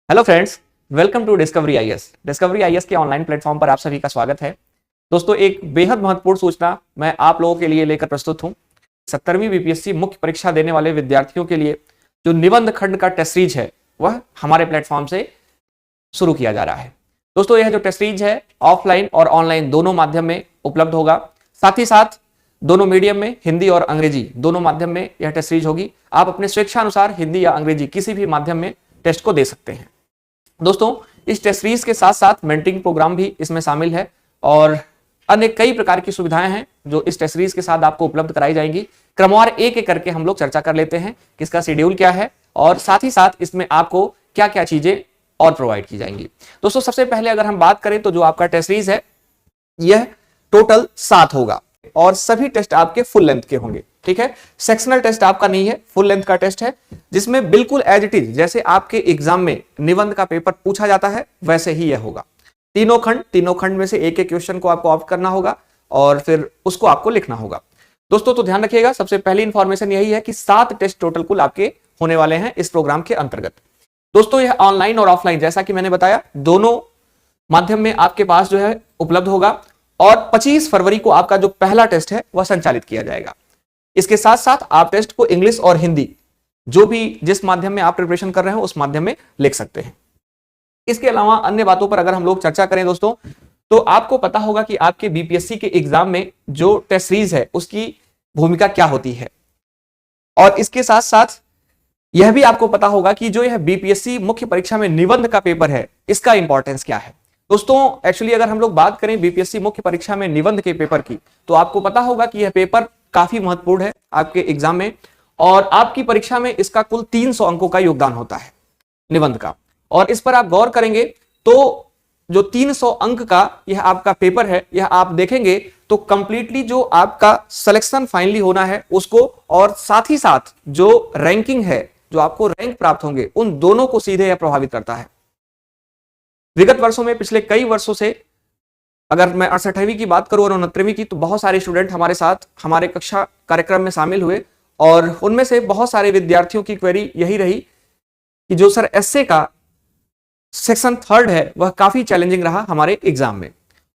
Hello friends, welcome to Discovery IAS. Discovery IAS के online platform पर आप सभी का स्वागत है। दोस्तों, एक बेहद महत्वपूर्ण सूचना मैं आप लोगों के लिए लेकर प्रस्तुत हूं। 17वीं बीपीएससी मुख्य परीक्षा देने वाले विद्यार्थियों के लिए जो निबंध खंड का टेस्ट सीरीज है वह हमारे प्लेटफॉर्म से शुरू किया जा रहा है। दोस्तों, यह जो टेस्ट सीरीज है ऑफलाइन और ऑनलाइन दोनों माध्यम में उपलब्ध होगा। साथ ही साथ दोनों मीडियम में, हिंदी और अंग्रेजी दोनों माध्यम में यह टेस्ट सीरीज होगी। आप अपने स्वेच्छानुसार हिंदी या अंग्रेजी किसी भी माध्यम में टेस्ट को दे सकते हैं। दोस्तों, इस टेस्ट सीरीज के साथ साथ मेंटरिंग प्रोग्राम भी इसमें शामिल है और अन्य कई प्रकार की सुविधाएं हैं जो इस टेस्ट सीरीज के साथ आपको उपलब्ध कराई जाएंगी। क्रमवार एक एक करके हम लोग चर्चा कर लेते हैं कि इसका शेड्यूल क्या है और साथ ही साथ इसमें आपको क्या क्या चीजें और प्रोवाइड की जाएंगी। दोस्तों, सबसे पहले अगर हम बात करें तो जो आपका टेस्ट सीरीज है यह टोटल 7 होगा और सभी टेस्ट आपके फुल लेंथ के होंगे। ठीक है, सेक्शनल टेस्ट आपका नहीं है, फुल लेंथ का टेस्ट है जिसमें बिल्कुल एज इट इज जैसे आपके एग्जाम में निबंध का पेपर पूछा जाता है वैसे ही यह होगा। तीनों खंड में से एक एक क्वेश्चन को आपको ऑप्ट करना होगा और फिर उसको आपको लिखना होगा। दोस्तों, तो ध्यान रखिएगा, सबसे पहली इंफॉर्मेशन यही है कि 7 टेस्ट टोटल कुल आपके होने वाले हैं इस प्रोग्राम के अंतर्गत। दोस्तों, यह ऑनलाइन और ऑफलाइन जैसा कि मैंने बताया दोनों माध्यम में आपके पास जो है उपलब्ध होगा और 25 फरवरी को आपका जो पहला टेस्ट है वह संचालित किया जाएगा। इसके साथ साथ आप टेस्ट को इंग्लिश और हिंदी जो भी जिस माध्यम में आप प्रिपरेशन कर रहे हो उस माध्यम में लिख सकते हैं। इसके अलावा अन्य बातों पर अगर हम लोग चर्चा करें दोस्तों, तो आपको पता होगा कि आपके बीपीएससी के एग्जाम में जो टेस्ट सीरीज है उसकी भूमिका क्या होती है और इसके साथ साथ यह भी आपको पता होगा कि जो यह बीपीएससी मुख्य परीक्षा में निबंध का पेपर है इसका इंपॉर्टेंस क्या है। दोस्तों, एक्चुअली अगर हम लोग बात करें बीपीएससी मुख्य परीक्षा में निबंध के पेपर की तो आपको पता होगा कि यह पेपर काफी महत्वपूर्ण है आपके एग्जाम में और आपकी परीक्षा में इसका कुल 300 अंकों का योगदान होता है निबंध का। और इस पर आप गौर करेंगे तो जो 300 अंक का यह आपका पेपर है यह आप देखेंगे तो कंप्लीटली जो आपका सिलेक्शन फाइनली होना है उसको और साथ ही साथ जो रैंकिंग है, जो आपको रैंक प्राप्त होंगे, उन दोनों को सीधे यह प्रभावित करता है। विगत वर्षों में, पिछले कई वर्षों से अगर मैं 68वीं की बात करूं और 69वीं की, तो बहुत सारे स्टूडेंट हमारे साथ हमारे कक्षा कार्यक्रम में शामिल हुए और उनमें से बहुत सारे विद्यार्थियों की क्वेरी यही रही कि जो सर एसए का सेक्शन 3 है वह काफी चैलेंजिंग रहा हमारे एग्जाम में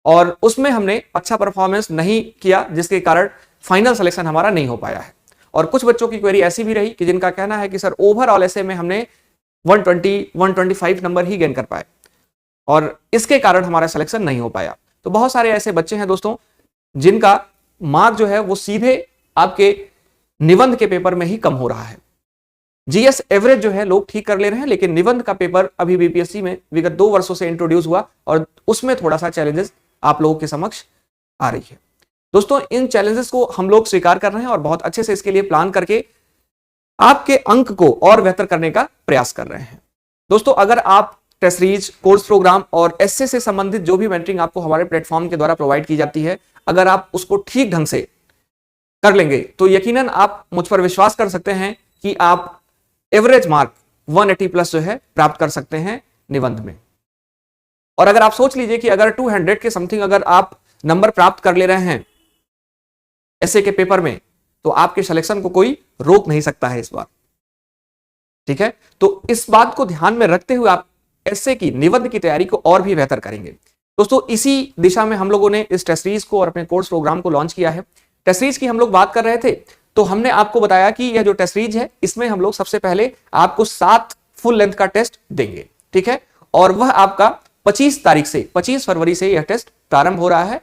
और उसमें हमने अच्छा परफॉर्मेंस नहीं किया जिसके कारण फाइनल सिलेक्शन हमारा नहीं हो पाया है। और कुछ बच्चों की क्वेरी ऐसी भी रही कि जिनका कहना है कि सर ओवरऑल एसए में हमने 120-125 नंबर ही गेन कर पाए और इसके कारण हमारा सिलेक्शन नहीं हो पाया। तो बहुत सारे ऐसे बच्चे हैं दोस्तों जिनका मार्क जो है वो सीधे आपके निबंध के पेपर में ही कम हो रहा है। जीएस एवरेज जो है लोग ठीक कर ले रहे हैं, लेकिन निबंध का पेपर अभी बीपीएससी में विगत 2 वर्षों से इंट्रोड्यूस हुआ और उसमें थोड़ा सा चैलेंजेस आप लोगों के समक्ष आ रही है। दोस्तों, इन चैलेंजेस को हम लोग स्वीकार कर रहे हैं और बहुत अच्छे से इसके लिए प्लान करके आपके अंक को और बेहतर करने का प्रयास कर रहे हैं। दोस्तों, अगर आप टेस्ट सीरीज, कोर्स प्रोग्राम और एसए से संबंधित जो भी मेंटरिंग आपको हमारे प्लेटफॉर्म के द्वारा प्रोवाइड की जाती है, अगर आप उसको ठीक ढंग से कर लेंगे तो यकीनन आप मुझ पर विश्वास कर सकते हैं कि आप एवरेज मार्क 180 प्लस जो है प्राप्त कर सकते हैं निबंध में। और अगर आप सोच लीजिए कि अगर 200 के समथिंग अगर आप नंबर प्राप्त कर ले रहे हैं एसए के पेपर में तो आपके सिलेक्शन को कोई रोक नहीं सकता है इस बार। ठीक है, तो इस बात को ध्यान में रखते हुए आप एसए की निबंध की तैयारी को और भी बेहतर करेंगे। दोस्तों, इसी दिशा में हम लोगों ने इस टेस्ट सीरीज को और अपने कोर्स प्रोग्राम को लॉन्च किया है। टेस्ट सीरीज की हम लोग बात कर रहे थे तो हमने आपको बताया कि यह जो टेस्ट सीरीज है इसमें हम लोग सबसे पहले आपको 7 फुल लेंथ का टेस्ट देंगे। ठीक है, और वह आपका 25 फरवरी से यह टेस्ट प्रारंभ हो रहा है।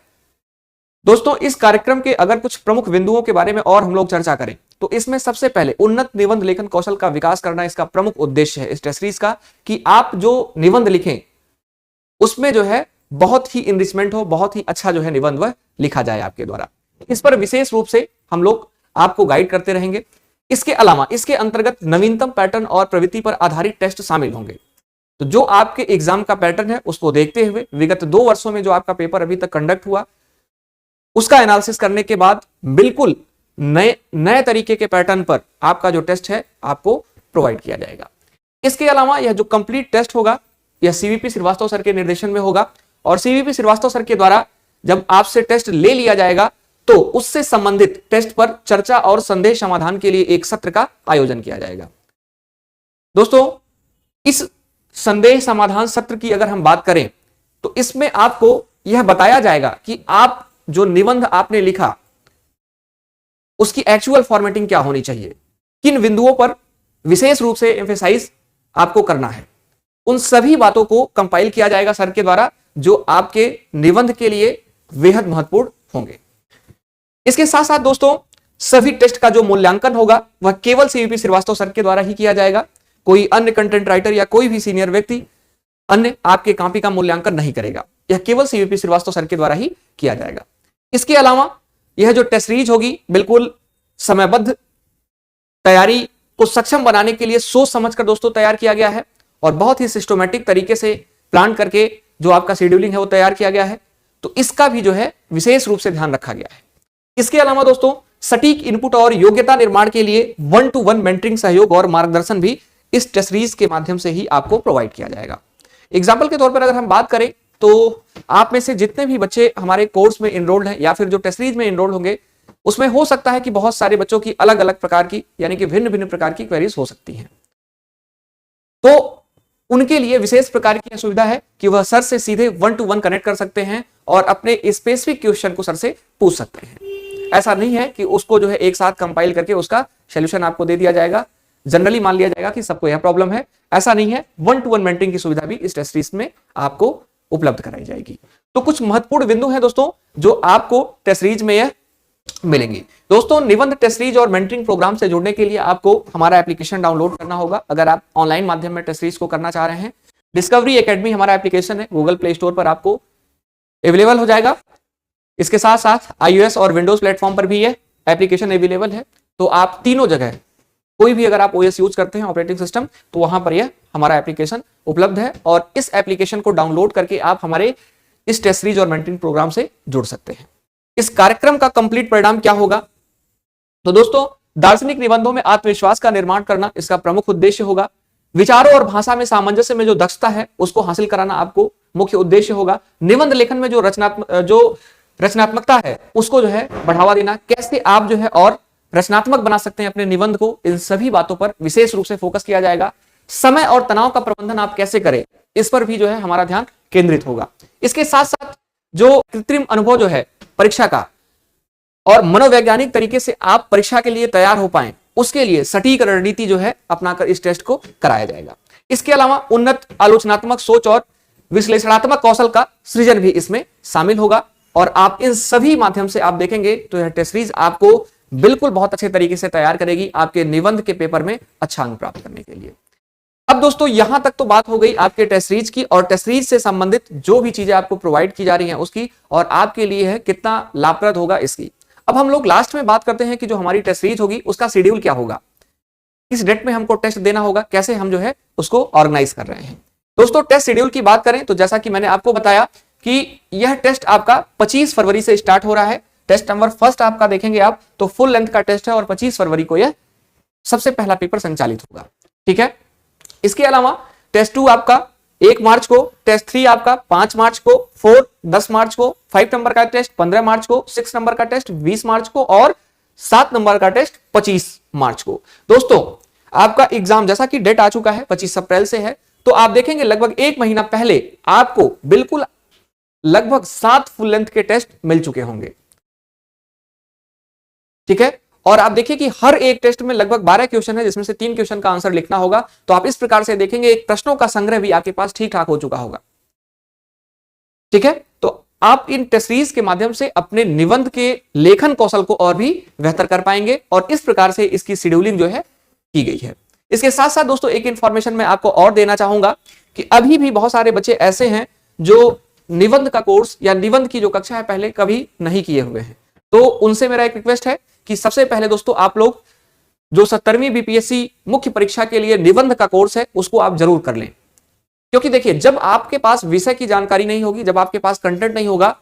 दोस्तों, इस कार्यक्रम के अगर कुछ प्रमुख बिंदुओं के बारे में और हम लोग चर्चा करें तो इसमें सबसे पहले उन्नत निबंध लेखन कौशल का विकास करना इसका प्रमुख उद्देश्य है इस टेस्ट सीरीज का, कि आप जो निबंध लिखें उसमें जो है बहुत ही इनरिचमेंट हो, बहुत ही अच्छा जो है निबंध वह लिखा जाए आपके द्वारा। इस पर विशेष रूप से हम लोग आपको गाइड करते रहेंगे। इसके अलावा इसके अंतर्गत नवीनतम पैटर्न और प्रवृत्ति पर आधारित टेस्ट शामिल होंगे। तो जो आपके एग्जाम का पैटर्न है उसको देखते हुए विगत 2 वर्षों में जो आपका पेपर अभी तक कंडक्ट हुआ उसका एनालिसिस करने के बाद बिल्कुल नए तरीके के पैटर्न पर आपका जो टेस्ट है आपको प्रोवाइड किया जाएगा। इसके अलावा यह जो कंप्लीट टेस्ट होगा यह सीवीपी श्रीवास्तव सर के निर्देशन में होगा और सीवीपी श्रीवास्तव सर के द्वारा जब आपसे टेस्ट ले लिया जाएगा तो उससे संबंधित टेस्ट पर चर्चा और संदेह समाधान के लिए एक सत्र का आयोजन किया जाएगा। दोस्तों, इस संदेह समाधान सत्र की अगर हम बात करें तो इसमें आपको यह बताया जाएगा कि आप जो निबंध आपने लिखा उसकी एक्चुअल फॉर्मेटिंग क्या होनी चाहिए, किन बिंदुओं पर विशेष रूप से एम्फेसाइज आपको करना है, उन सभी बातों को कंपाइल किया जाएगा सर के द्वारा, जो आपके निबंध के लिए बेहद महत्वपूर्ण होंगे। इसके साथ साथ दोस्तों सभी टेस्ट का जो मूल्यांकन होगा वह केवल सीवीपी श्रीवास्तव सर के द्वारा ही किया जाएगा। कोई अन्य कंटेंट राइटर या कोई भी सीनियर व्यक्ति अन्य आपके कॉपी का मूल्यांकन नहीं करेगा, यह केवल सीवीपी श्रीवास्तव सर के द्वारा ही किया जाएगा। इसके अलावा यह जो टेस्ट सीरीज होगी बिल्कुल समयबद्ध तैयारी को सक्षम बनाने के लिए सोच समझकर दोस्तों तैयार किया गया है और बहुत ही सिस्टमैटिक तरीके से प्लान करके जो आपका शेड्यूलिंग है वो तैयार किया गया है, तो इसका भी जो है विशेष रूप से ध्यान रखा गया है। इसके अलावा दोस्तों सटीक इनपुट और योग्यता निर्माण के लिए 1-to-1 मेंटरिंग सहयोग और मार्गदर्शन भी इस टेस्ट सीरीज के माध्यम से ही आपको प्रोवाइड किया जाएगा। एग्जाम्पल के तौर पर अगर हम बात करें तो आप में से जितने भी बच्चे हमारे कोर्स में इनरोल्ड हैं या फिर जो टेस्ट सीरीज में इनरोल्ड होंगे उसमें हो सकता है कि बहुत सारे बच्चों की अलग अलग प्रकार की यानी कि भिन्न भिन्न प्रकार की क्वेरीज हो सकती हैं, तो उनके लिए विशेष प्रकार की सुविधा है कि वह सर से सीधे 1-to-1 कनेक्ट कर सकते हैं और अपने स्पेसिफिक क्वेश्चन को सर से पूछ सकते हैं। ऐसा नहीं है कि उसको जो है एक साथ कंपाइल करके उसका सॉल्यूशन आपको दे दिया जाएगा, जनरली मान लिया जाएगा कि सबको यह प्रॉब्लम है, ऐसा नहीं है। 1-to-1 मेंटरिंग की सुविधा भी इस टेस्ट सीरीज में आपको उपलब्ध कराई जाएगी। तो कुछ महत्वपूर्ण बिंदु हैं दोस्तों जो आपको टेस्ट सीरीज में यह मिलेंगी। दोस्तों निबंध टेस्ट सीरीज और मेंटरिंग प्रोग्राम से जुड़ने के लिए आपको हमारा एप्लीकेशन डाउनलोड करना होगा। अगर आप ऑनलाइन माध्यम में टेस्ट सीरीज को करना चाह रहे हैं, डिस्कवरी एकेडमी हमारा एप्लीकेशन है, गूगल प्ले स्टोर पर आपको अवेलेबल हो जाएगा। इसके साथ साथ iOS और विंडोज प्लेटफॉर्म पर भी यह एप्लीकेशन अवेलेबल है, तो आप तीनों जगह कोई भी अगर आप OS यूज करते हैं ऑपरेटिंग सिस्टम तो वहां पर यह हमारा एप्लीकेशन उपलब्ध है और इस एप्लीकेशन को डाउनलोड करके आप हमारे इस टेस्ट सीरीज और मेंटरिंग प्रोग्राम से जुड़ सकते हैं। इस कार्यक्रम का कंप्लीट परिणाम क्या होगा? तो दोस्तों दार्शनिक निबंधों में आत्मविश्वास का निर्माण करना इसका प्रमुख उद्देश्य होगा। विचारों और भाषा में सामंजस्य में जो दक्षता है उसको हासिल कराना आपको मुख्य उद्देश्य होगा। निबंध लेखन में जो रचनात्मकता है उसको जो है बढ़ावा देना, कैसे आप जो है और रचनात्मक बना सकते हैं अपने निबंध को, इन सभी बातों पर विशेष रूप से फोकस किया जाएगा। समय और तनाव का प्रबंधन आप कैसे करें इस पर भी जो है हमारा ध्यान केंद्रित होगा। इसके साथ साथ जो कृत्रिम अनुभव जो है परीक्षा का और मनोवैज्ञानिक तरीके से आप परीक्षा के लिए तैयार हो पाएं उसके लिए सटीक रणनीति जो है अपनाकर इस टेस्ट को कराया जाएगा। इसके अलावा उन्नत आलोचनात्मक सोच और विश्लेषणात्मक कौशल का सृजन भी इसमें शामिल होगा और आप इन सभी माध्यम से आप देखेंगे तो यह टेस्ट सीरीज आपको बिल्कुल बहुत अच्छे तरीके से तैयार करेगी आपके निबंध के पेपर में अच्छा अंक प्राप्त करने के लिए। अब दोस्तों यहां तक तो बात हो गई आपके टेस्ट सीरीज की और टेस्ट सीरीज से संबंधित जो भी चीजें आपको प्रोवाइड की जा रही हैं उसकी और आपके लिए है कितना लाभप्रद होगा इसकी। अब हम लोग लास्ट में बात करते हैं कि जो हमारी टेस्ट सीरीज होगी उसका शेड्यूल क्या होगा, किस डेट में हमको टेस्ट देना होगा, कैसे हम जो है उसको ऑर्गेनाइज कर रहे हैं। दोस्तों टेस्ट शेड्यूल की बात करें तो जैसा कि मैंने आपको बताया कि यह टेस्ट आपका 25 फरवरी से स्टार्ट हो रहा है। टेस्ट नंबर फर्स्ट आपका देखेंगे आप तो फुल लेंथ का टेस्ट है और 25 फरवरी को यह सबसे पहला पेपर संचालित होगा, ठीक है। इसके अलावा टेस्ट 2 आपका 1 मार्च को, टेस्ट 3 आपका 5 मार्च को, 4 10 मार्च को, 5 नंबर का टेस्ट 15 मार्च को, 6 नंबर का टेस्ट 20 मार्च को और 7 नंबर का टेस्ट 25 मार्च को। दोस्तों आपका एग्जाम जैसा कि डेट आ चुका है 25 अप्रैल से है, तो आप देखेंगे लगभग 1 महीना पहले आपको बिल्कुल लगभग 7 फुल लेंथ के टेस्ट मिल चुके होंगे, ठीक है। और आप देखिए कि हर एक टेस्ट में लगभग 12 क्वेश्चन है जिसमें से 3 क्वेश्चन का आंसर लिखना होगा, तो आप इस प्रकार से देखेंगे एक प्रश्नों का संग्रह भी आपके पास ठीक ठाक हो चुका होगा, ठीक है। तो आप इन टेस्ट सीरीज के माध्यम से अपने निबंध के लेखन कौशल को और भी बेहतर कर पाएंगे और इस प्रकार से इसकी शेड्यूलिंग जो है की गई है। इसके साथ साथ दोस्तों एक इंफॉर्मेशन मैं आपको और देना चाहूंगा कि अभी भी बहुत सारे बच्चे ऐसे हैं जो निबंध का कोर्स या निबंध की जो कक्षा है पहले कभी नहीं किए हुए हैं, तो उनसे मेरा एक रिक्वेस्ट है कि सबसे पहले दोस्तों आप लोग जो 17वीं बीपीएससी मुख्य परीक्षा के लिए निबंध का कोर्स है उसको आप जरूर कर लें, क्योंकि देखिए जब आपके पास विषय की जानकारी नहीं होगी, जब आपके पास कंटेंट नहीं होगा,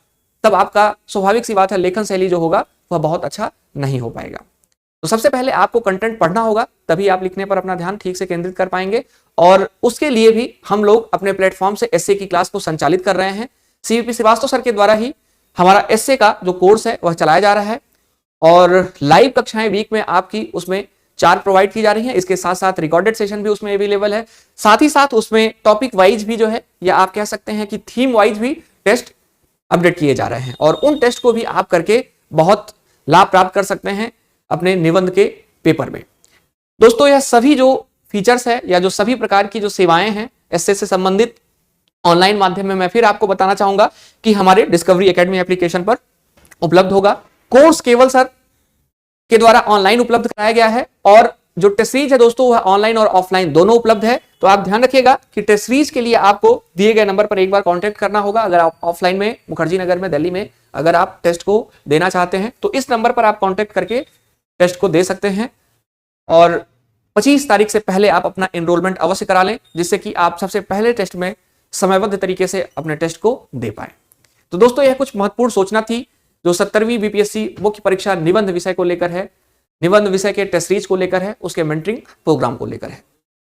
तब आपका स्वाभाविक सी बात है लेखन शैली जो होगा वह बहुत अच्छा नहीं हो पाएगा। तो सबसे पहले आपको कंटेंट पढ़ना होगा, तभी आप लिखने पर अपना ध्यान ठीक से केंद्रित कर पाएंगे और उसके लिए भी हम लोग अपने प्लेटफॉर्म से एसए की क्लास को संचालित कर रहे हैं। सीवीपी श्रीवास्तव सर के द्वारा ही हमारा एसए का जो कोर्स है वह चलाया जा रहा है और लाइव कक्षाएं वीक में आपकी उसमें 4 प्रोवाइड की जा रही हैं। इसके साथ साथ रिकॉर्डेड सेशन भी उसमें अवेलेबल है। साथ ही साथ उसमें टॉपिक वाइज भी जो है, या आप कह सकते हैं कि थीम वाइज भी टेस्ट अपडेट किए जा रहे हैं, और उन टेस्ट को भी आप करके बहुत लाभ प्राप्त कर सकते हैं अपने निबंध के पेपर में। दोस्तों, यह सभी जो फीचर्स है या जो सभी प्रकार की जो सेवाएं हैं एसए से संबंधित ऑनलाइन माध्यम में मैं फिर आपको बताना चाहूंगा कि हमारे डिस्कवरी एकेडमी एप्लीकेशन पर उपलब्ध होगा। कोर्स केवल सर के द्वारा ऑनलाइन उपलब्ध कराया गया है, और जो टेस्ट सीरीज है दोस्तों वह ऑनलाइन और ऑफलाइन दोनों उपलब्ध है। तो आप ध्यान रखिएगा कि टेस्ट सीरीज के लिए आपको दिए गए नंबर पर एक बार कांटेक्ट करना होगा। अगर आप ऑफलाइन में मुखर्जी नगर में दिल्ली में अगर आप टेस्ट को देना चाहते हैं तो इस नंबर पर आप कांटेक्ट करके टेस्ट को दे सकते हैं, और 25 तारीख से पहले आप अपना एनरोलमेंट अवश्य करा लें, जिससे कि आप सबसे पहले टेस्ट में समयबद्ध तरीके से अपने टेस्ट को दे पाए। तो दोस्तों, यह कुछ महत्वपूर्ण सूचना थी जो 17वीं बीपीएससी मुख्य परीक्षा निबंध विषय को लेकर है, निबंध विषय के टेस्ट सीरीज को लेकर है, उसके मेंटरिंग प्रोग्राम को लेकर है।